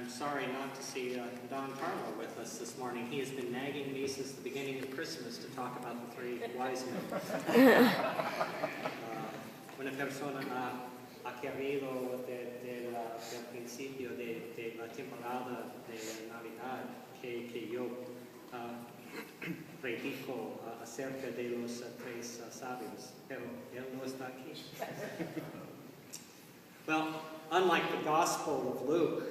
I'm sorry not to see Don Carlo with us this morning. He has been nagging me since the beginning of Christmas to talk about the three wise men. Una persona ha querido del principio de la temporada de Navidad que yo predico acerca de los tres sabios, pero él no está aquí. Well, unlike the Gospel of Luke,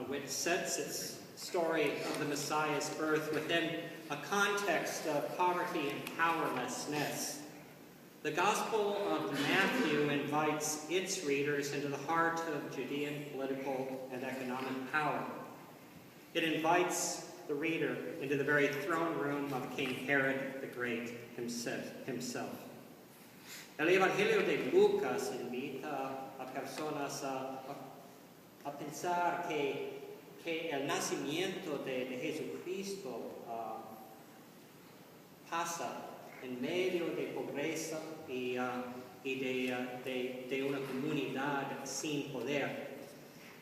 which sets its story of the Messiah's birth within a context of poverty and powerlessness, the Gospel of Matthew invites its readers into the heart of Judean political and economic power. It invites the reader into the very throne room of King Herod the Great himself. El Evangelio de Lucas invita a personas a pensar que el nacimiento de Jesucristo pasa en medio de pobreza y de una comunidad sin poder.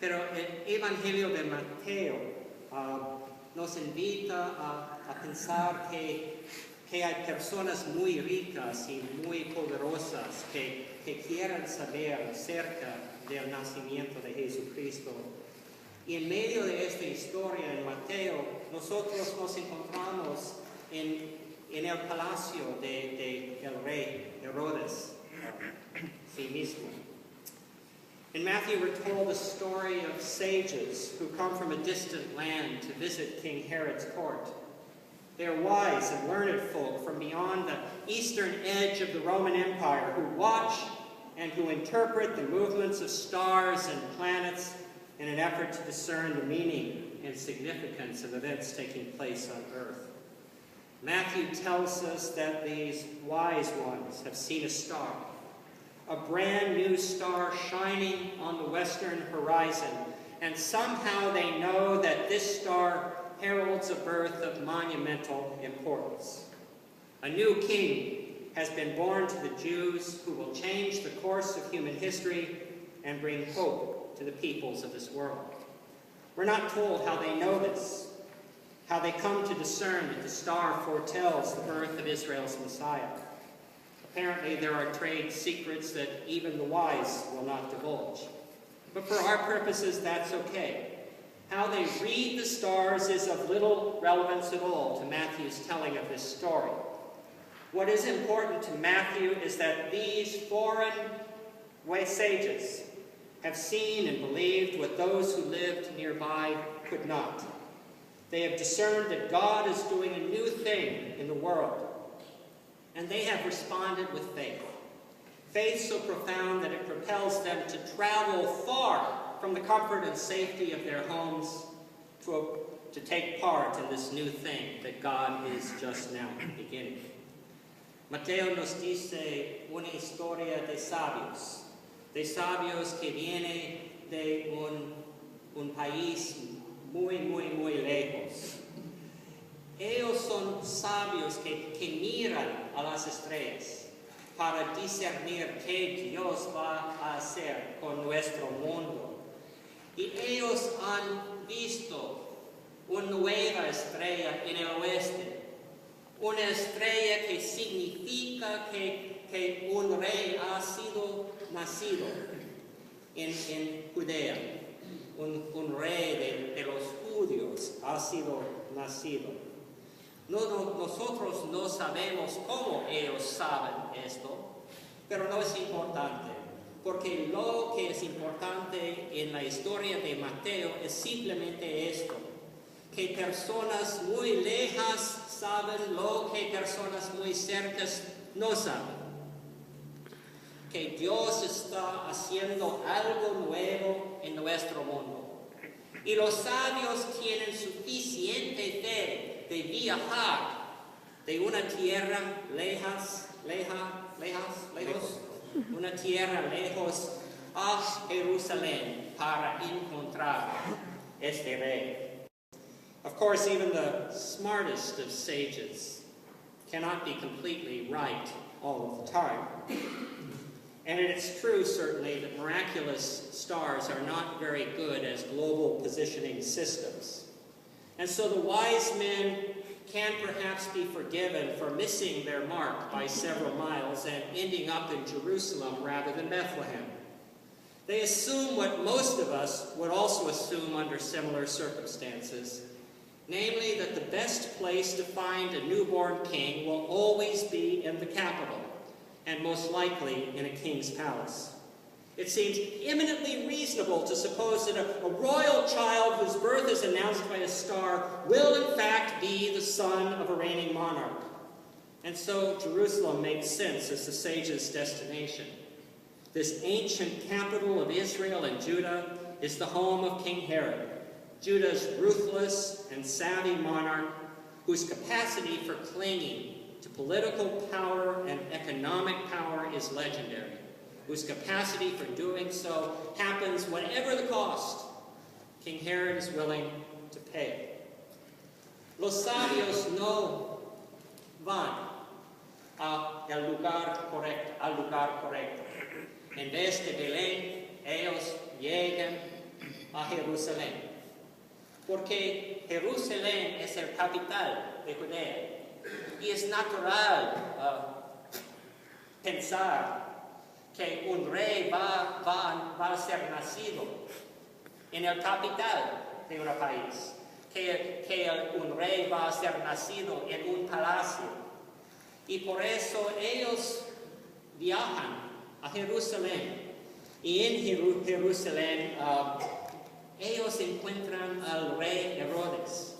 Pero el Evangelio de Mateo nos invita a pensar que hay personas muy ricas y muy poderosas que quieren saber acerca del nacimiento de Jesucristo. Y en medio de esta historia en Mateo, nosotros nos encontramos en el palacio del rey Herodes, sí mismo. In Matthew, we're told the story of sages who come from a distant land to visit King Herod's court. They are wise and learned folk from beyond the eastern edge of the Roman Empire who watch and who interpret the movements of stars and planets in an effort to discern the meaning and significance of events taking place on earth. Matthew tells us that these wise ones have seen a star, a brand new star shining on the western horizon, and somehow they know that this star heralds a birth of monumental importance. A new king has been born to the Jews who will change the course of human history and bring hope to the peoples of this world. We're not told how they know this, how they come to discern that the star foretells the birth of Israel's Messiah. Apparently, there are trade secrets that even the wise will not divulge. But for our purposes, that's okay. How they read the stars is of little relevance at all to Matthew's telling of this story. What is important to Matthew is that these foreign sages have seen and believed what those who lived nearby could not. They have discerned that God is doing a new thing in the world, and they have responded with faith. Faith so profound that it propels them to travel far from the comfort and safety of their homes to take part in this new thing that God is just now beginning. Mateo nos dice una historia de sabios que viene de un país muy, muy, muy lejos. Ellos son sabios que miran a las estrellas para discernir qué Dios va a hacer con nuestro mundo. Y ellos han visto una nueva estrella en el oeste, una estrella que significa que un rey ha sido nacido en Judea. Un rey de los judíos ha sido nacido. Nosotros no sabemos cómo ellos saben esto, pero no es importante, porque lo que es importante en la historia de Mateo es simplemente esto, que personas muy lejas saben lo que personas muy cercas no saben. Que Dios está haciendo algo nuevo en nuestro mundo. Y los sabios tienen suficiente fe de viajar de una tierra lejos, una tierra lejos a Jerusalén para encontrar este rey. Of course, even the smartest of sages cannot be completely right all of the time. And it's true, certainly, that miraculous stars are not very good as global positioning systems. And so the wise men can perhaps be forgiven for missing their mark by several miles and ending up in Jerusalem rather than Bethlehem. They assume what most of us would also assume under similar circumstances, namely that the best place to find a newborn king will always be in the capital, and most likely in a king's palace. It seems eminently reasonable to suppose that a royal child whose birth is announced by a star will in fact be the son of a reigning monarch. And so Jerusalem makes sense as the sage's destination. This ancient capital of Israel and Judah is the home of King Herod, Judah's ruthless and savvy monarch whose capacity for clinging to political power and economic power is legendary, whose capacity for doing so happens whatever the cost. King Herod is willing to pay. Los sabios no van al lugar correcto. En vez de Belén, ellos llegan a Jerusalén. Porque Jerusalén es el capital de Judea. Y es natural pensar que un rey va a ser nacido en el capital de un país. Que un rey va a ser nacido en un palacio. Y por eso ellos viajan a Jerusalén. Y en Jerusalén ellos encuentran al rey Herodes.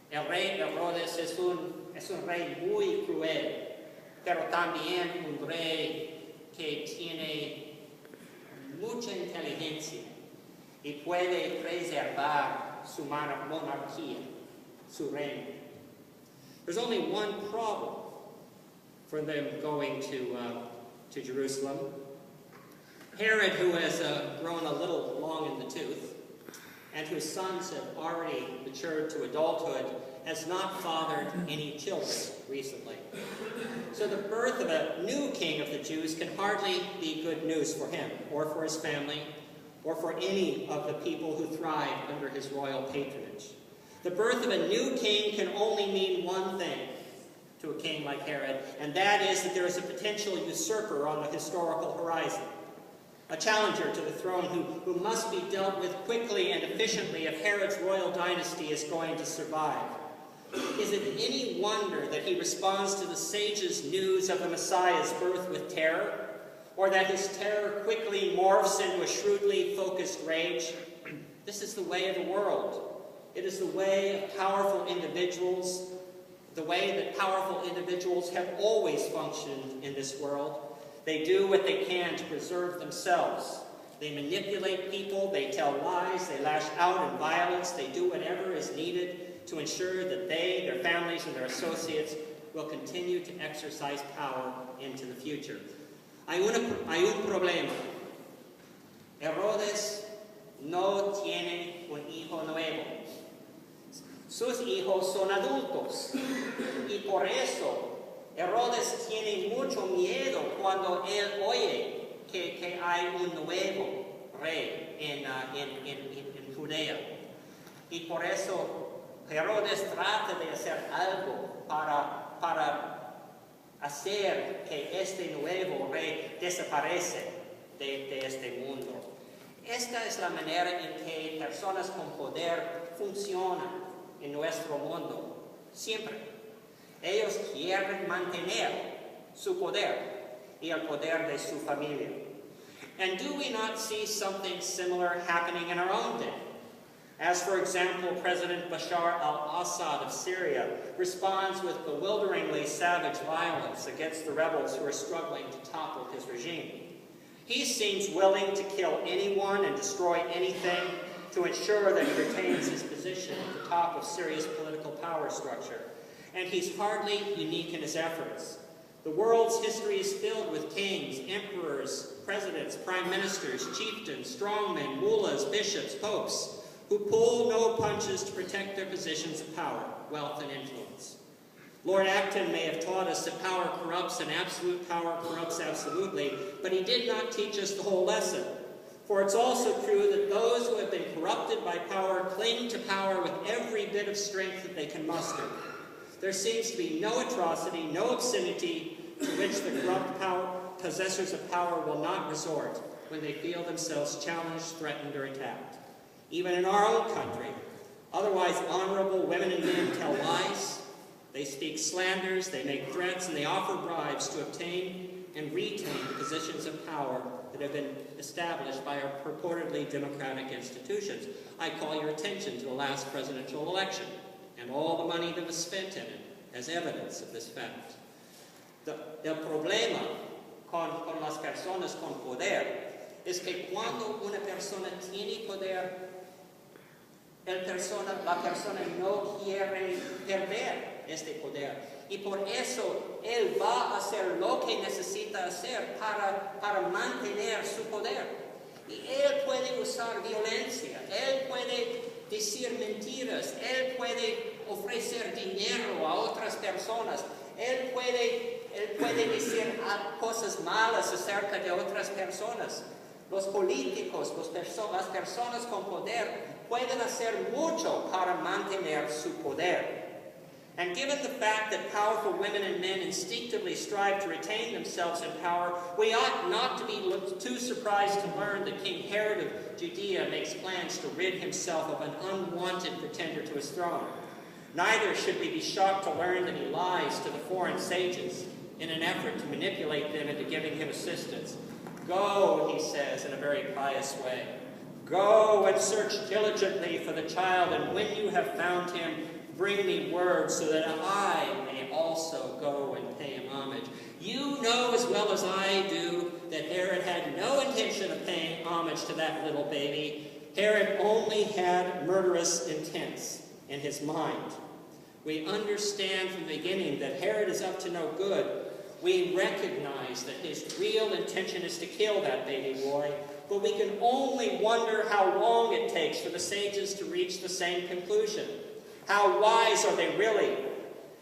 El rey Herodes es un rey muy cruel, pero también un rey que tiene mucha inteligencia y puede preservar su monarquía, su reino. There's only one problem for them going to Jerusalem. Herod, who has grown a little long in the tooth, and whose sons have already matured to adulthood, has not fathered any children recently. So the birth of a new king of the Jews can hardly be good news for him, or for his family, or for any of the people who thrive under his royal patronage. The birth of a new king can only mean one thing to a king like Herod, and that is that there is a potential usurper on the historical horizon. A challenger to the throne who must be dealt with quickly and efficiently if Herod's royal dynasty is going to survive. Is it any wonder that he responds to the sage's news of the Messiah's birth with terror, or that his terror quickly morphs into a shrewdly focused rage? This is the way of the world. It is the way of powerful individuals, the way that powerful individuals have always functioned in this world. They do what they can to preserve themselves. They manipulate people, they tell lies, they lash out in violence, they do whatever is needed to ensure that they, their families, and their associates will continue to exercise power into the future. Hay un problema. Herodes no tiene un hijo nuevo. Sus hijos son adultos. Y por eso Herodes tiene mucho miedo cuando él oye que hay un nuevo rey en Judea. Y por eso Herodes trata de hacer algo para hacer que este nuevo rey desaparece de este mundo. Esta es la manera en que personas con poder funcionan en nuestro mundo. Siempre. Ellos quieren mantener su poder y el poder de su familia. And do we not see something similar happening in our own day? As, for example, President Bashar al-Assad of Syria responds with bewilderingly savage violence against the rebels who are struggling to topple his regime. He seems willing to kill anyone and destroy anything to ensure that he retains his position at the top of Syria's political power structure. And he's hardly unique in his efforts. The world's history is filled with kings, emperors, presidents, prime ministers, chieftains, strongmen, mullahs, bishops, popes, who pull no punches to protect their positions of power, wealth, and influence. Lord Acton may have taught us that power corrupts and absolute power corrupts absolutely, but he did not teach us the whole lesson. For it's also true that those who have been corrupted by power cling to power with every bit of strength that they can muster. There seems to be no atrocity, no obscenity to which the corrupt possessors of power will not resort when they feel themselves challenged, threatened, or attacked. Even in our own country, otherwise honorable women and men tell lies, they speak slanders, they make threats, and they offer bribes to obtain and retain the positions of power that have been established by our purportedly democratic institutions. I call your attention to the last presidential election and all the money that was spent in it as evidence of this fact. El problema con las personas con poder es que cuando una persona tiene poder, la persona no quiere perder este poder. Y por eso él va a hacer lo que necesita hacer para mantener su poder. Y él puede usar violencia, él puede decir mentiras, él puede ofrecer dinero a otras personas, él puede decir cosas malas acerca de otras personas. Los políticos, las personas con poder pueden hacer mucho para mantener su poder. And given the fact that powerful women and men instinctively strive to retain themselves in power, we ought not to be too surprised to learn that King Herod of Judea makes plans to rid himself of an unwanted pretender to his throne. Neither should we be shocked to learn that he lies to the foreign sages in an effort to manipulate them into giving him assistance. Go, he says in a very pious way, go and search diligently for the child, and when you have found him, bring me word so that I may also go and pay him homage. You know as well as I do that Herod had no intention of paying homage to that little baby. Herod only had murderous intents in his mind. We understand from the beginning that Herod is up to no good. We recognize that his real intention is to kill that baby boy, but we can only wonder how long it takes for the sages to reach the same conclusion. How wise are they really?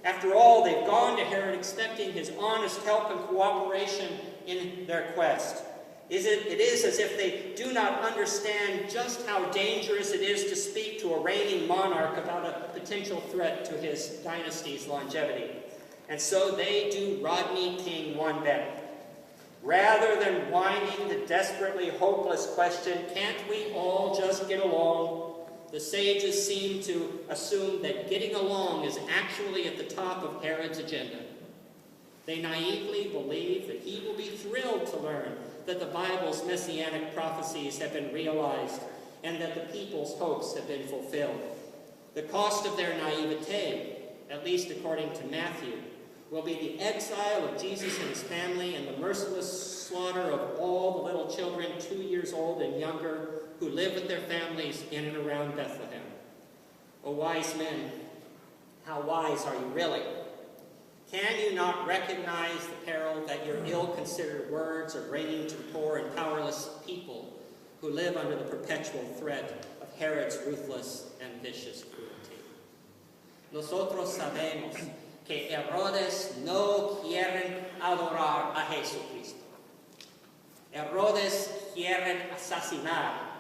After all, they've gone to Herod expecting his honest help and cooperation in their quest. It is as if they do not understand just how dangerous it is to speak to a reigning monarch about a potential threat to his dynasty's longevity. And so they do Rodney King one better. Rather than whining the desperately hopeless question, can't we all just get along? The sages seem to assume that getting along is actually at the top of Herod's agenda. They naively believe that he will be thrilled to learn that the Bible's messianic prophecies have been realized and that the people's hopes have been fulfilled. The cost of their naivete, at least according to Matthew, will be the exile of Jesus and his family and the merciless slaughter of all the little children 2 years old and younger who live with their families in and around Bethlehem. O wise men, how wise are you really? Can you not recognize the peril that your ill-considered words are bringing to the poor and powerless people who live under the perpetual threat of Herod's ruthless and vicious cruelty? Nosotros sabemos que Herodes no quieren adorar a Jesucristo. Herodes quiere asesinar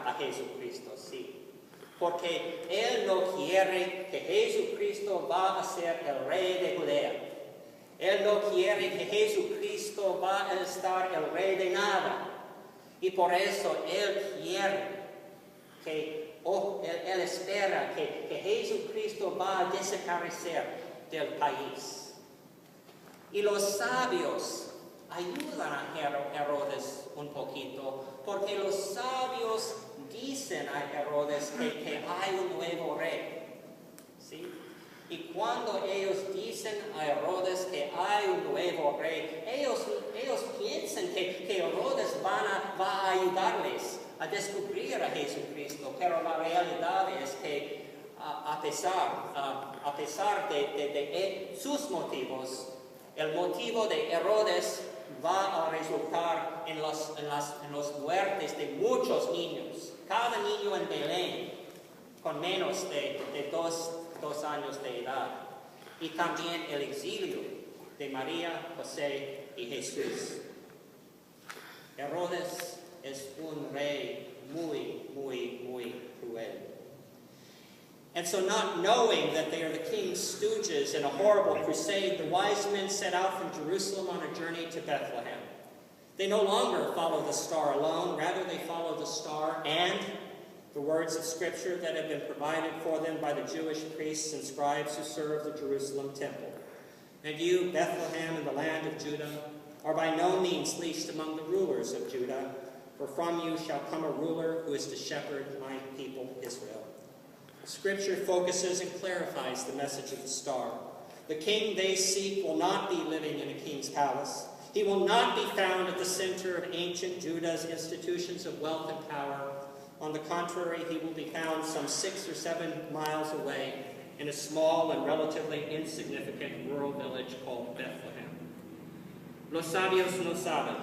a Jesucristo, sí. Porque él no quiere que Jesucristo va a ser el rey de Judea. Él no quiere que Jesucristo va a estar el rey de nada. Y por eso él quiere él espera que Jesucristo va a desaparecer del país. Y los sabios ayudan a Herodes un poquito, porque los sabios dicen a Herodes que hay un nuevo rey. ¿Sí? Y cuando ellos dicen a Herodes que hay un nuevo rey, ellos piensan que Herodes va a ayudarles a descubrir a Jesucristo, pero la realidad es que a pesar de sus motivos, el motivo de Herodes va a resultar en las muertes de muchos niños. Cada niño en Belén, con menos de dos años de edad, y también el exilio de María, José y Jesús. Herodes es un rey muy cruel. And so, not knowing that they are the king's stooges in a horrible crusade, the wise men set out from Jerusalem on a journey to Bethlehem. They no longer follow the star alone, rather they follow the star and the words of Scripture that have been provided for them by the Jewish priests and scribes who serve the Jerusalem temple. And you, Bethlehem, in the land of Judah, are by no means least among the rulers of Judah, for from you shall come a ruler who is to shepherd my people Israel. Scripture focuses and clarifies the message of the star. The king they seek will not be living in a king's palace. He will not be found at the center of ancient Judah's institutions of wealth and power. On the contrary, he will be found some 6 or 7 miles away in a small and relatively insignificant rural village called Bethlehem. Los sabios no saben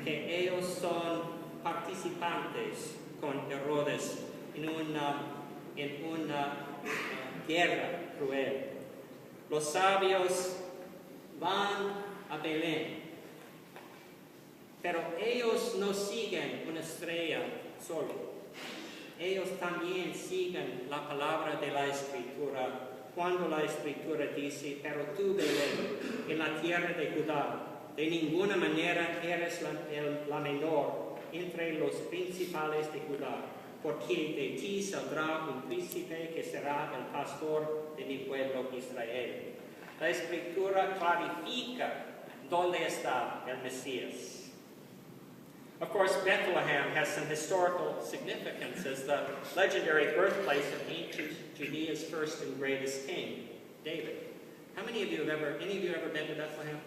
que ellos son participantes con Herodes en una guerra cruel. Los sabios van a Belén, pero ellos no siguen una estrella solo. Ellos también siguen la palabra de la Escritura, cuando la Escritura dice, pero tú, Belén, en la tierra de Judá, de ninguna manera eres la menor entre los principales de Judá, porque de ti saldrá un príncipe que será el pastor de mi pueblo Israel. La Escritura clarifica dónde está el Mesías. Of course, Bethlehem has some historical significance as the legendary birthplace of ancient Judea's first and greatest king, David. How many of you have ever been to Bethlehem?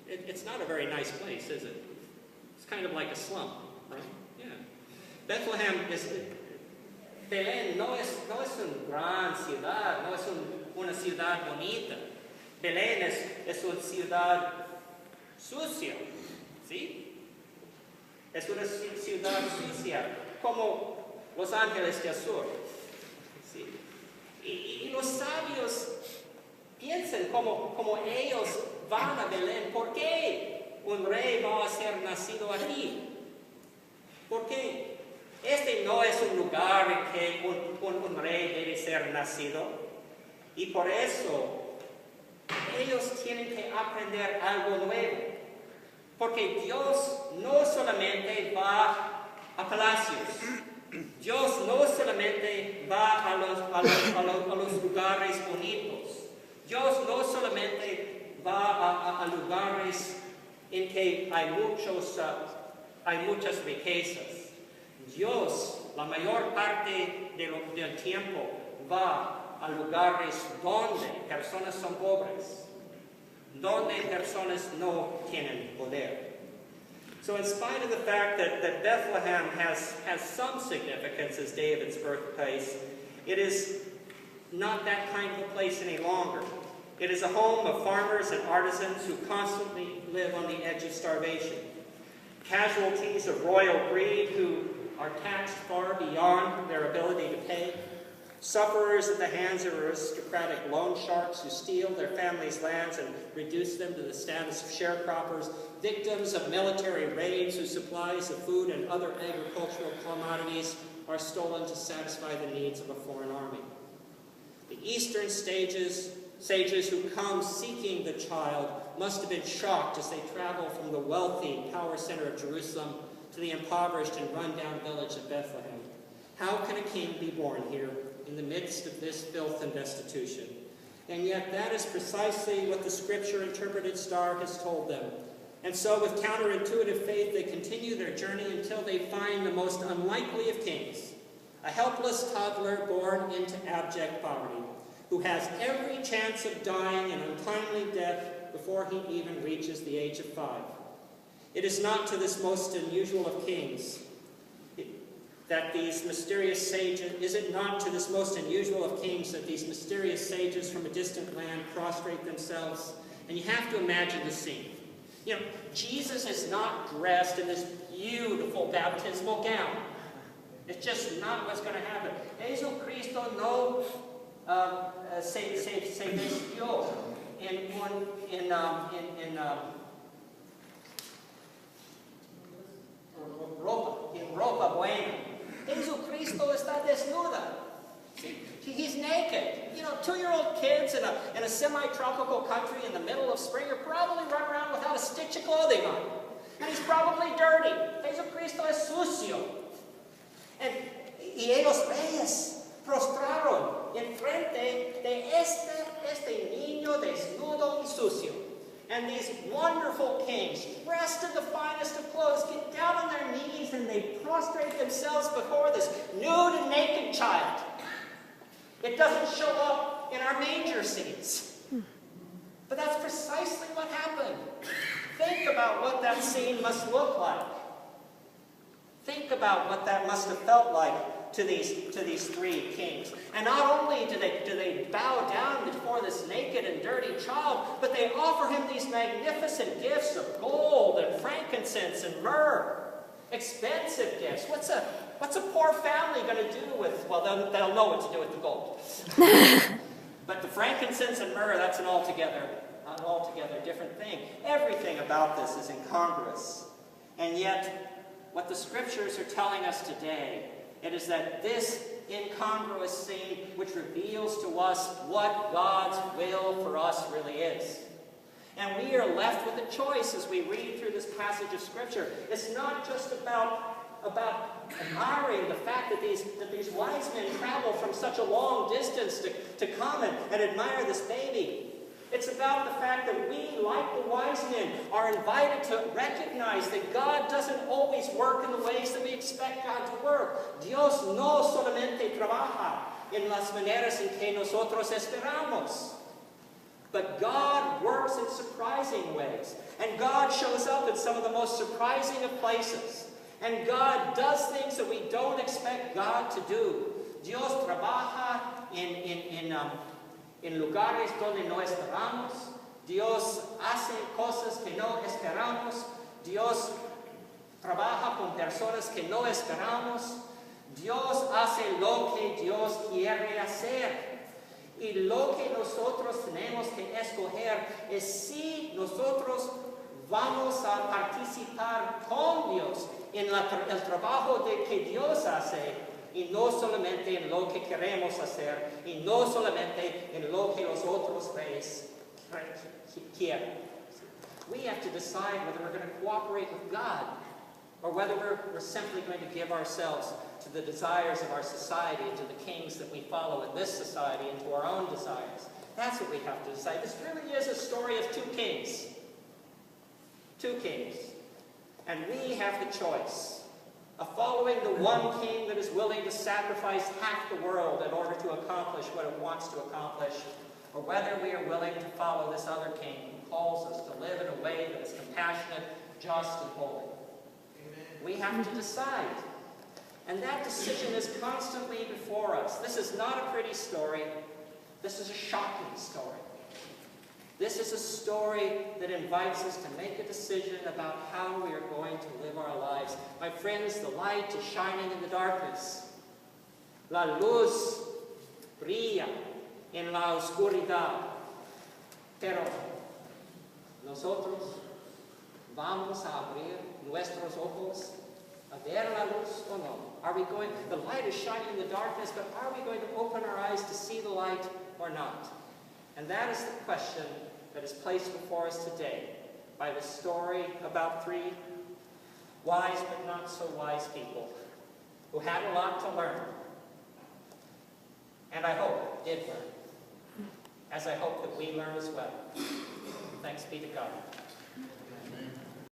It's not a very nice place, is it? It's kind of like a slum, right? Yeah. Bethlehem Belén no es una gran ciudad, no es una ciudad bonita. Belén es una ciudad sucia, ¿sí? Es una ciudad sucia, como Los Ángeles del Sur, ¿sí? Y los sabios piensan como ellos van a Belén. ¿Por qué un rey va a ser nacido aquí? ¿Por qué? Este no es un lugar en que un rey debe ser nacido. Y por eso ellos tienen que aprender algo nuevo. Porque Dios no solamente va a palacios. Dios no solamente va a los lugares bonitos. Dios no solamente va a lugares en que hay muchas riquezas. Dios, la mayor parte del tiempo, va a lugares donde personas son pobres, donde personas no tienen poder. So in spite of the fact that Bethlehem has some significance as David's birthplace, it is not that kind of a place any longer. It is a home of farmers and artisans who constantly live on the edge of starvation. Casualties of royal greed who are taxed far beyond their ability to pay. Sufferers at the hands of aristocratic loan sharks who steal their families' lands and reduce them to the status of sharecroppers. Victims of military raids whose supplies of food and other agricultural commodities are stolen to satisfy the needs of a foreign army. The eastern sages who come seeking the child must have been shocked as they travel from the wealthy power center of Jerusalem to the impoverished and run-down village of Bethlehem. How can a king be born here in the midst of this filth and destitution? And yet that is precisely what the Scripture-interpreted star has told them. And so with counterintuitive faith, they continue their journey until they find the most unlikely of kings, a helpless toddler born into abject poverty, who has every chance of dying an untimely death before he even reaches the age of 5. It is not to this most unusual of kings that these mysterious sages, is it not to this most unusual of kings that these mysterious sages from a distant land prostrate themselves? And you have to imagine the scene. You know, Jesus is not dressed in this beautiful baptismal gown. It's just not what's going to happen. Jesucristo no se vestió en ropa buena. Jesucristo está desnuda. He's naked. You know, 2-year-old kids in a semi-tropical country in the middle of spring are probably run around without a stitch of clothing on. And he's probably dirty. Jesucristo es sucio. Y ellos reyes prostraron en frente de este niño desnudo y sucio. And these wonderful kings, dressed in the finest of clothes, get down on their knees and they prostrate themselves before this nude and naked child. It doesn't show up in our manger scenes. But that's precisely what happened. Think about what that scene must look like. Think about what that must have felt like to these 3 kings. And not only do they bow down before this naked and dirty child, but they offer him these magnificent gifts of gold and frankincense and myrrh. Expensive gifts. What's a poor family going to do with, well, they'll know what to do with the gold. But the frankincense and myrrh, that's an altogether different thing. Everything about this is incongruous. And yet, what the scriptures are telling us today, it is that this incongruous scene which reveals to us what God's will for us really is. And we are left with a choice as we read through this passage of Scripture. It's not just about admiring the fact that these wise men traveled from such a long distance to come and admire this baby. It's about the fact that we, like the wise men, are invited to recognize that God doesn't always work in the ways that we expect God to work. Dios no solamente trabaja en las maneras en que nosotros esperamos. But God works in surprising ways. And God shows up in some of the most surprising of places. And God does things that we don't expect God to do. Dios trabaja en lugares donde no esperamos. Dios hace cosas que no esperamos. Dios trabaja con personas que no esperamos. Dios hace lo que Dios quiere hacer. Y lo que nosotros tenemos que escoger es si nosotros vamos a participar con Dios en el trabajo que Dios hace, y no solamente en lo que queremos hacer, y no solamente en lo que los otros reyes quieren. We have to decide whether we're going to cooperate with God, or whether we're simply going to give ourselves to the desires of our society and to the kings that we follow in this society and to our own desires. That's what we have to decide. This really is a story of 2 kings. 2 kings. And we have the choice of following the one king that is willing to sacrifice half the world in order to accomplish what it wants to accomplish, or whether we are willing to follow this other king who calls us to live in a way that is compassionate, just, and holy. Amen. We have to decide. And that decision is constantly before us. This is not a pretty story. This is a shocking story. This is a story that invites us to make a decision about how we are going to live our lives. My friends, the light is shining in the darkness. La luz brilla en la oscuridad. Pero nosotros vamos a abrir nuestros ojos a ver la luz o no? Are we going, the light is shining in the darkness, but are we going to open our eyes to see the light or not? And that is the question that is placed before us today by the story about 3 wise but not so wise people who had a lot to learn. And I hope did learn, as I hope that we learn as well. Thanks be to God.